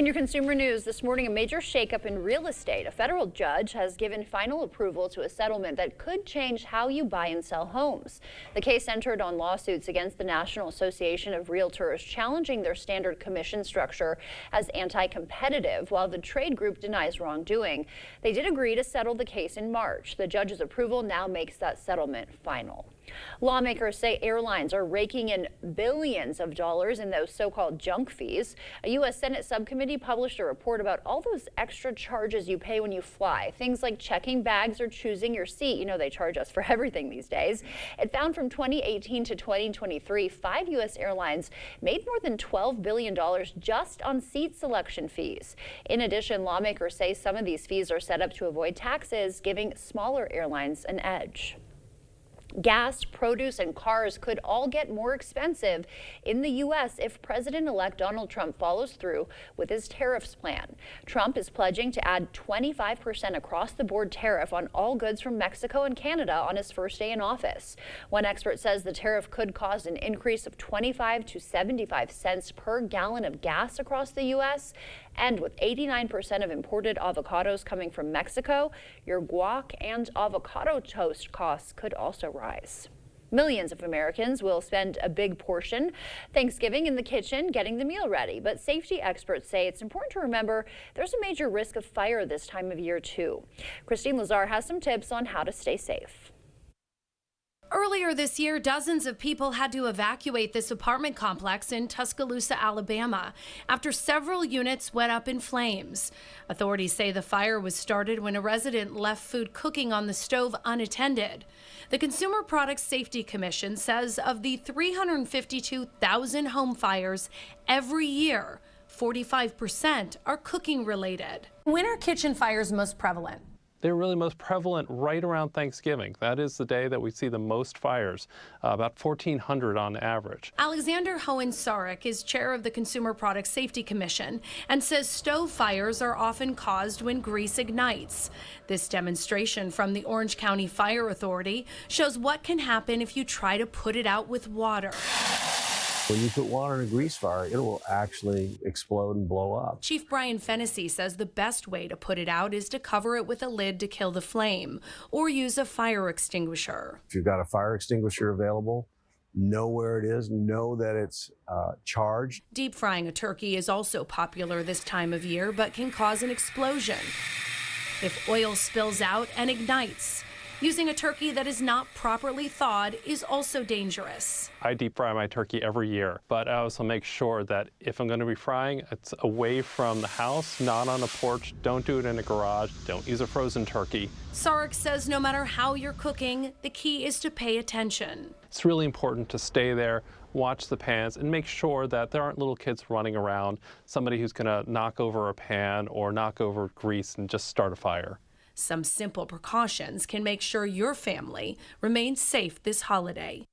In your consumer news this morning, a major shakeup in real estate. A federal judge has given final approval to a settlement that could change how you buy and sell homes. The case centered on lawsuits against the National Association of Realtors, challenging their standard commission structure as anti-competitive, while the trade group denies wrongdoing. They did agree to settle the case in March. The judge's approval now makes that settlement final. Lawmakers say airlines are raking in billions of dollars in those so-called junk fees. A U.S. Senate subcommittee published a report about all those extra charges you pay when you fly. Things like checking bags or choosing your seat. You know, they charge us for everything these days. It found from 2018 to 2023, 5 U.S. airlines made more than $12 billion just on seat selection fees. In addition, lawmakers say some of these fees are set up to avoid taxes, giving smaller airlines an edge. Gas, produce, and cars could all get more expensive in the U.S. if President-elect Donald Trump follows through with his tariffs plan. Trump is pledging to add 25% across-the-board tariff on all goods from Mexico and Canada on his first day in office. One expert says the tariff could cause an increase of 25 to 75 cents per gallon of gas across the U.S. And with 89% of imported avocados coming from Mexico, your guac and avocado toast costs could also rise. Millions of Americans will spend a big portion Thanksgiving in the kitchen getting the meal ready, but safety experts say it's important to remember there's a major risk of fire this time of year too. Christine Lazar has some tips on how to stay safe. Earlier this year, dozens of people had to evacuate this apartment complex in Tuscaloosa, Alabama, after several units went up in flames. Authorities say the fire was started when a resident left food cooking on the stove unattended. The Consumer Product Safety Commission says of the 352,000 home fires every year, 45% are cooking related. When are kitchen fires most prevalent? They're really most prevalent right around Thanksgiving. That is the day that we see the most fires, about 1,400 on average. Alexander Hohen-Sarek is chair of the Consumer Product Safety Commission and says stove fires are often caused when grease ignites. This demonstration from the Orange County Fire Authority shows what can happen if you try to put it out with water. When you put water in a grease fire, it will actually explode and blow up. Chief Brian Fennessy says the best way to put it out is to cover it with a lid to kill the flame or use a fire extinguisher. If you've got a fire extinguisher available, know where it is, know that it's charged. Deep frying a turkey is also popular this time of year, but can cause an explosion if oil spills out and ignites. Using a turkey that is not properly thawed is also dangerous. I deep fry my turkey every year, but I also make sure that if I'm going to be frying, it's away from the house, not on a porch. Don't do it in a garage. Don't use a frozen turkey. Sarek says no matter how you're cooking, the key is to pay attention. It's really important to stay there, watch the pans, and make sure that there aren't little kids running around, somebody who's going to knock over a pan or knock over grease and just start a fire. Some simple precautions can make sure your family remains safe this holiday.